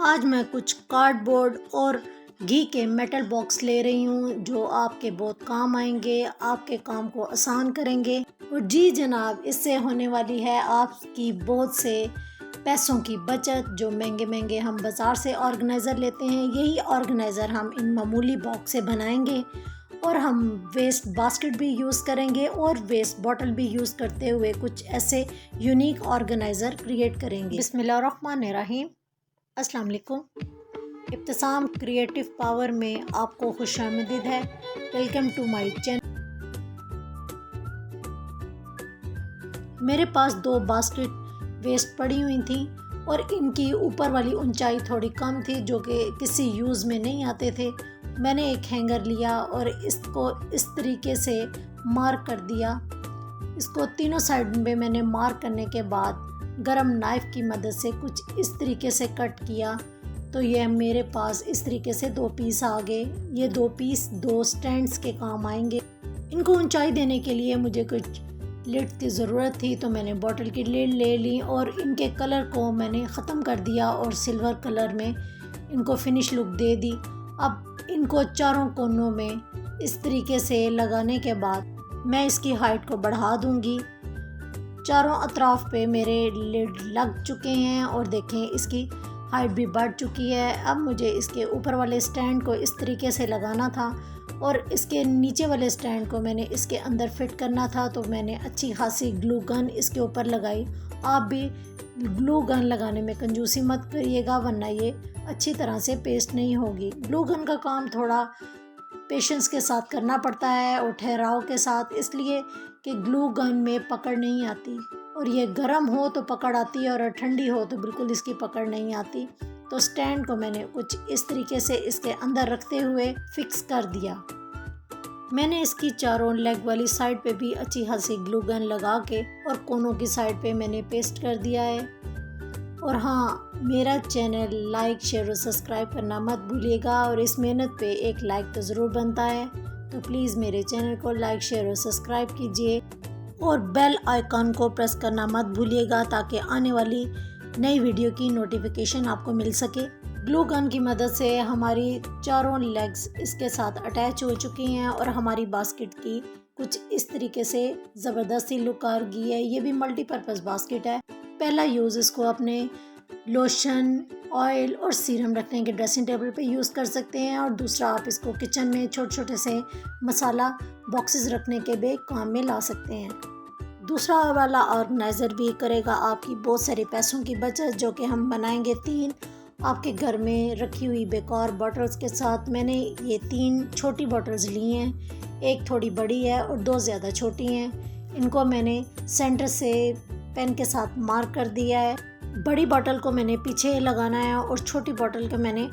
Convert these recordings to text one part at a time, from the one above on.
आज मैं कुछ कार्डबोर्ड और घी के मेटल बॉक्स ले रही हूँ जो आपके बहुत काम आएंगे, आपके काम को आसान करेंगे। और जी जनाब, इससे होने वाली है आपकी बहुत से पैसों की बचत। जो महंगे महंगे हम बाज़ार से ऑर्गेनाइज़र लेते हैं, यही ऑर्गेनाइज़र हम इन मामूली बॉक्स से बनाएंगे और हम वेस्ट बास्केट भी यूज़ करेंगे और वेस्ट बॉटल भी यूज़ करते हुए कुछ ऐसे यूनिक ऑर्गेनाइज़र क्रिएट करेंगे। बिस्मिल्लाहिर्रहमानिर्रहीम। अस्सलाम वालेकुम। इब्तिसाम क्रिएटिव पावर में आपको खुशामदीद है। Welcome to my channel. मेरे पास 2 बास्केट वेस्ट पड़ी हुई थी और इनकी ऊपर वाली ऊंचाई थोड़ी कम थी जो कि किसी यूज़ में नहीं आते थे। मैंने एक हैंगर लिया और इसको इस तरीके से मार्क कर दिया। इसको तीनों साइड में मैंने मार्क करने के बाद गरम नाइफ़ की मदद से कुछ इस तरीके से कट किया तो ये मेरे पास इस तरीके से 2 पीस आ गए। ये 2 पीस 2 स्टैंड्स के काम आएंगे। इनको ऊंचाई देने के लिए मुझे कुछ लिड की ज़रूरत थी तो मैंने बॉटल की लिड ले ली और इनके कलर को मैंने ख़त्म कर दिया और सिल्वर कलर में इनको फिनिश लुक दे दी। अब इनको चारों कोनों में इस तरीके से लगाने के बाद मैं इसकी हाइट को बढ़ा दूंगी। चारों अतराफ पे मेरे लिड लग चुके हैं और देखें इसकी हाइट भी बढ़ चुकी है। अब मुझे इसके ऊपर वाले स्टैंड को इस तरीके से लगाना था और इसके नीचे वाले स्टैंड को मैंने इसके अंदर फिट करना था तो मैंने अच्छी खासी ग्लू गन इसके ऊपर लगाई। आप भी ग्लू गन लगाने में कंजूसी मत करिएगा वरना ये अच्छी तरह से पेस्ट नहीं होगी। ग्लू गन का काम थोड़ा पेशेंस के साथ करना पड़ता है और ठहराव के साथ, इसलिए कि ग्लू गन में पकड़ नहीं आती और ये गर्म हो तो पकड़ आती है और ठंडी हो तो बिल्कुल इसकी पकड़ नहीं आती। तो स्टैंड को मैंने कुछ इस तरीके से इसके अंदर रखते हुए फिक्स कर दिया। मैंने इसकी चारों लेग वाली साइड पे भी अच्छी खासी ग्लू गन लगा के और कोनों की साइड पे मैंने पेस्ट कर दिया है। और हाँ, मेरा चैनल लाइक शेयर और सब्सक्राइब करना मत भूलिएगा और इस मेहनत पे एक लाइक तो ज़रूर बनता है, तो प्लीज़ मेरे चैनल को लाइक शेयर और सब्सक्राइब कीजिए और बेल आइकॉन को प्रेस करना मत भूलिएगा ताकि आने वाली नई वीडियो की नोटिफिकेशन आपको मिल सके। ग्लू गन की मदद से हमारी चारों लेग्स इसके साथ अटैच हो चुकी हैं और हमारी बास्केट की कुछ इस तरीके से ज़बरदस्ती लुक आ गई है। ये भी मल्टीपर्पज़ बास्केट है। पहला यूज़ इसको अपने लोशन, ऑयल और सीरम रखने के ड्रेसिंग टेबल पे यूज़ कर सकते हैं और दूसरा आप इसको किचन में छोटे छोटे से मसाला बॉक्सेस रखने के भी काम में ला सकते हैं। दूसरा वाला ऑर्गेनाइज़र भी करेगा आपकी बहुत सारे पैसों की बचत, जो कि हम बनाएंगे 3 आपके घर में रखी हुई बेकार बॉटल्स के साथ। मैंने ये 3 छोटी बॉटल्स ली हैं, एक थोड़ी बड़ी है और 2 ज़्यादा छोटी हैं। इनको मैंने सेंटर से पेन के साथ मार्क कर दिया है। बड़ी बॉटल को मैंने पीछे लगाना है और छोटी बॉटल को मैंने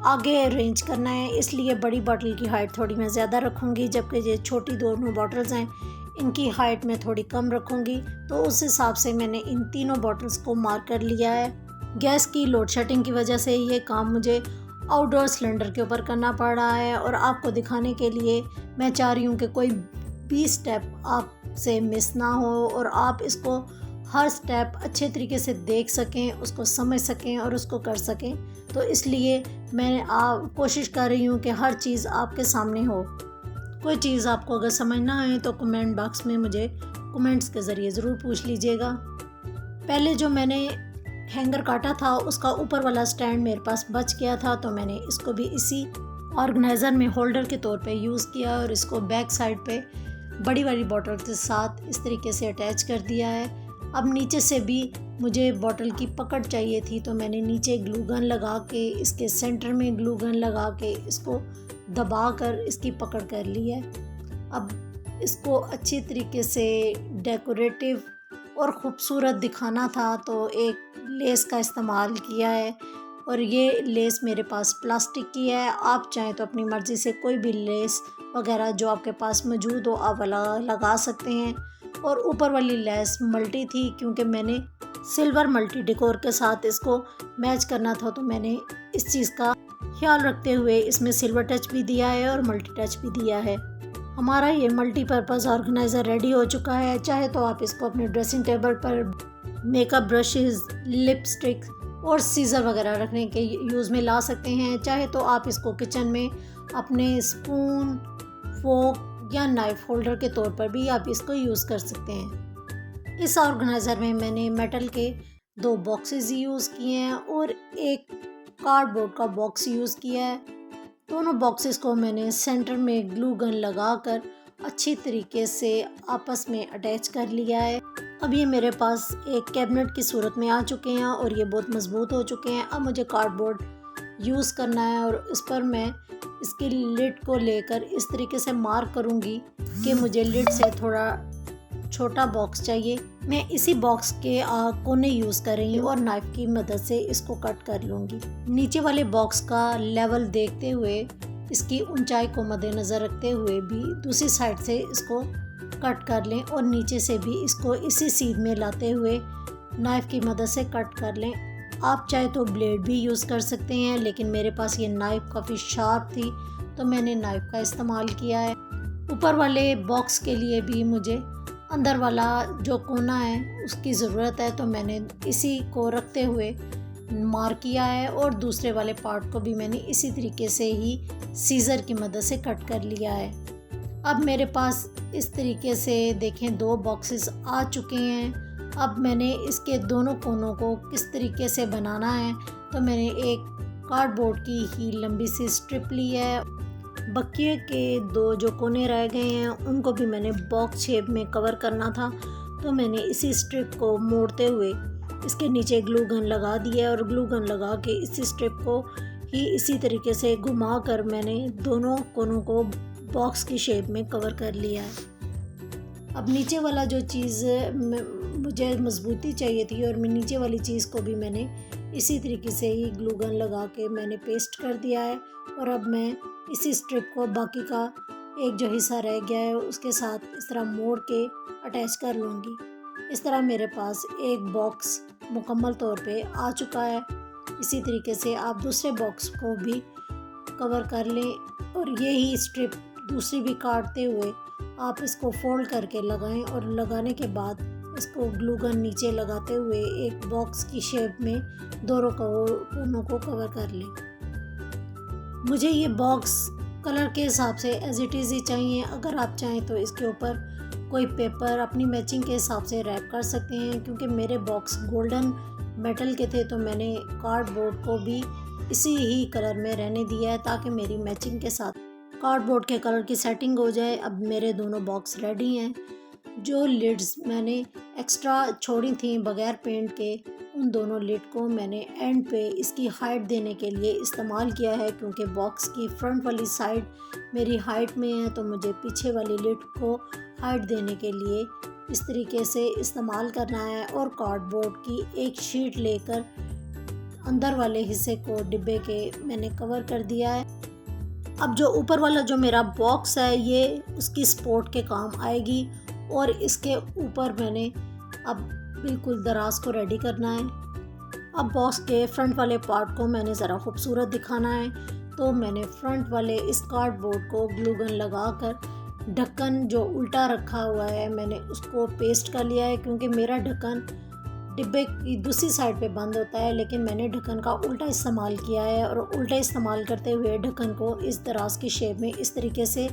आगे अरेंज करना है, इसलिए बड़ी बॉटल की हाइट थोड़ी मैं ज़्यादा रखूँगी जबकि ये छोटी दोनों बॉटल्स हैं इनकी हाइट में थोड़ी कम रखूँगी। तो उस हिसाब से मैंने इन तीनों बॉटल्स को मार्क कर लिया है। गैस की लोड शेडिंग की वजह से ये काम मुझे आउटडोर सिलेंडर के ऊपर करना पड़ रहा है और आपको दिखाने के लिए मैं चाह रही हूँ कि कोई भी स्टेप आपसे मिस ना हो और आप इसको हर स्टेप अच्छे तरीके से देख सकें, उसको समझ सकें और उसको कर सकें। तो इसलिए मैं कोशिश कर रही हूँ कि हर चीज़ आपके सामने हो। कोई चीज़ आपको अगर समझ ना आए तो कमेंट बॉक्स में मुझे कमेंट्स के ज़रिए ज़रूर पूछ लीजिएगा। पहले जो मैंने हैंगर काटा था उसका ऊपर वाला स्टैंड मेरे पास बच गया था तो मैंने इसको भी इसी ऑर्गेनाइज़र में होल्डर के तौर पे यूज़ किया और इसको बैक साइड पे बड़ी वाली बॉटल के साथ इस तरीके से अटैच कर दिया है। अब नीचे से भी मुझे बॉटल की पकड़ चाहिए थी तो मैंने नीचे ग्लू गन लगा के इसके सेंटर में ग्लू गन लगा के इसको दबा कर इसकी पकड़ कर ली है। अब इसको अच्छी तरीके से डेकोरेटिव और ख़ूबसूरत दिखाना था तो एक लेस का इस्तेमाल किया है और ये लेस मेरे पास प्लास्टिक की है। आप चाहें तो अपनी मर्ज़ी से कोई भी लेस वगैरह जो आपके पास मौजूद हो आप लगा सकते हैं। और ऊपर वाली लेस मल्टी थी क्योंकि मैंने सिल्वर मल्टी डेकोर के साथ इसको मैच करना था तो मैंने इस चीज़ का ख्याल रखते हुए इसमें सिल्वर टच भी दिया है और मल्टी टच भी दिया है। हमारा ये मल्टीपर्पज़ ऑर्गेनाइज़र रेडी हो चुका है। चाहे तो आप इसको अपने ड्रेसिंग टेबल पर मेकअप ब्रशेज़, लिपस्टिक और सीज़र वगैरह रखने के यूज़ में ला सकते हैं। चाहे तो आप इसको किचन में अपने स्पून, फोक या नाइफ होल्डर के तौर पर भी आप इसको यूज़ कर सकते हैं। इस ऑर्गेनाइज़र में मैंने मेटल के 2 बॉक्सेस यूज़ किए हैं और एक कार्डबोर्ड का बॉक्स यूज़ किया है। दोनों बॉक्सेस को मैंने सेंटर में ग्लू गन लगाकर अच्छी तरीके से आपस में अटैच कर लिया है। अब ये मेरे पास एक कैबिनेट की सूरत में आ चुके हैं और ये बहुत मज़बूत हो चुके हैं। अब मुझे कार्डबोर्ड यूज़ करना है और इस पर मैं इसकी लिड को लेकर इस तरीके से मार्क करूँगी कि मुझे लिड से थोड़ा छोटा बॉक्स चाहिए। मैं इसी बॉक्स के कोने यूज़ कर रही हूँ और नाइफ की मदद से इसको कट कर लूँगी। नीचे वाले बॉक्स का लेवल देखते हुए, इसकी ऊंचाई को मद्देनज़र रखते हुए भी दूसरी साइड से इसको कट कर लें और नीचे से भी इसको इसी सीध में लाते हुए नाइफ़ की मदद से कट कर लें। आप चाहे तो ब्लेड भी यूज़ कर सकते हैं, लेकिन मेरे पास ये नाइफ़ काफ़ी शार्प थी तो मैंने नाइफ़ का इस्तेमाल किया है। ऊपर वाले बॉक्स के लिए भी मुझे अंदर वाला जो कोना है उसकी ज़रूरत है, तो मैंने इसी को रखते हुए मार्क किया है और दूसरे वाले पार्ट को भी मैंने इसी तरीके से ही सीज़र की मदद से कट कर लिया है। अब मेरे पास इस तरीके से देखें 2 बॉक्सेस आ चुके हैं। अब मैंने इसके दोनों कोनों को किस तरीके से बनाना है, तो मैंने एक कार्डबोर्ड की ही लंबी सी स्ट्रिप ली है। बकिए के 2 जो कोने रह गए हैं उनको भी मैंने बॉक्स शेप में कवर करना था, तो मैंने इसी स्ट्रिप को मोड़ते हुए इसके नीचे ग्लू गन लगा दिया और ग्लू गन लगा के इसी स्ट्रिप को ही इसी तरीके से घुमा कर मैंने दोनों कोनों को बॉक्स की शेप में कवर कर लिया है। अब नीचे वाला जो चीज़ मुझे मजबूती चाहिए थी और मैं नीचे वाली चीज़ को भी मैंने इसी तरीके से ही ग्लू गन लगा के मैंने पेस्ट कर दिया है और अब मैं इसी स्ट्रिप को बाकी का एक जो हिस्सा रह गया है उसके साथ इस तरह मोड़ के अटैच कर लूँगी। इस तरह मेरे पास एक बॉक्स मुकम्मल तौर पे आ चुका है। इसी तरीके से आप दूसरे बॉक्स को भी कवर कर लें और यही स्ट्रिप दूसरी भी काटते हुए आप इसको फोल्ड करके लगाएं और लगाने के बाद इसको ग्लू गन नीचे लगाते हुए एक बॉक्स की शेप में दोनों कोनों को कवर कर लें। मुझे ये बॉक्स कलर के हिसाब से एज इट इज़ ही चाहिए। अगर आप चाहें तो इसके ऊपर कोई पेपर अपनी मैचिंग के हिसाब से रैप कर सकते हैं। क्योंकि मेरे बॉक्स गोल्डन मेटल के थे तो मैंने कार्डबोर्ड को भी इसी ही कलर में रहने दिया है ताकि मेरी मैचिंग के साथ कार्डबोर्ड के कलर की सेटिंग हो जाए। अब मेरे दोनों बॉक्स रेडी हैं। जो लिड्स मैंने एक्स्ट्रा छोड़ी थी बगैर पेंट के, उन दोनों लिड को मैंने एंड पे इसकी हाइट देने के लिए इस्तेमाल किया है। क्योंकि बॉक्स की फ्रंट वाली साइड मेरी हाइट में है तो मुझे पीछे वाली लिड को हाइट देने के लिए इस तरीके से इस्तेमाल करना है। और कार्डबोर्ड की एक शीट लेकर अंदर वाले हिस्से को डिब्बे के मैंने कवर कर दिया है। अब जो ऊपर वाला जो मेरा बॉक्स है ये उसकी सपोर्ट के काम आएगी और इसके ऊपर मैंने अब बिल्कुल दराज को रेडी करना है। अब बॉक्स के फ्रंट वाले पार्ट को मैंने ज़रा खूबसूरत दिखाना है तो मैंने फ्रंट वाले इस कार्डबोर्ड को ग्लू गन लगाकर ढक्कन जो उल्टा रखा हुआ है मैंने उसको पेस्ट कर लिया है। क्योंकि मेरा ढक्कन डिब्बे की दूसरी साइड पे बंद होता है, लेकिन मैंने ढक्कन का उल्टा इस्तेमाल किया है और उल्टा इस्तेमाल करते हुए ढक्कन को इस दराज की शेप में इस तरीके से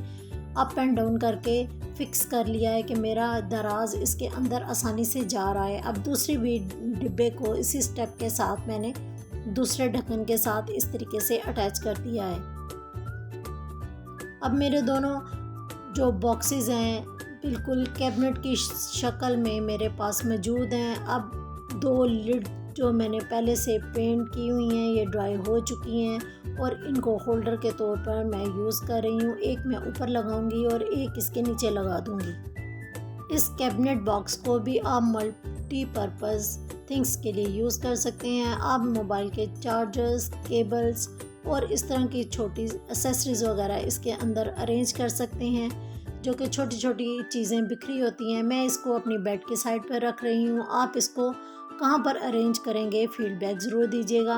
अप एंड डाउन करके फिक्स कर लिया है कि मेरा दराज इसके अंदर आसानी से जा रहा है। अब दूसरी भी डिब्बे को इसी स्टेप के साथ मैंने दूसरे ढक्कन के साथ इस तरीके से अटैच कर दिया है। अब मेरे दोनों जो बॉक्सेस हैं बिल्कुल कैबिनेट की शक्ल में मेरे पास मौजूद हैं। अब 2 लिड जो मैंने पहले से पेंट की हुई हैं ये ड्राई हो चुकी हैं और इनको होल्डर के तौर पर मैं यूज़ कर रही हूँ। एक मैं ऊपर लगाऊंगी और एक इसके नीचे लगा दूंगी। इस कैबिनेट बॉक्स को भी आप मल्टीपर्पज़ थिंग्स के लिए यूज़ कर सकते हैं। आप मोबाइल के चार्जर्स, केबल्स और इस तरह की छोटी एक्सेसरीज़ वगैरह इसके अंदर अरेंज कर सकते हैं जो कि छोटी छोटी चीज़ें बिखरी होती हैं। मैं इसको अपनी बेड के साइड पर रख रही हूँ। आप इसको कहाँ पर अरेंज करेंगे फीडबैक ज़रूर दीजिएगा।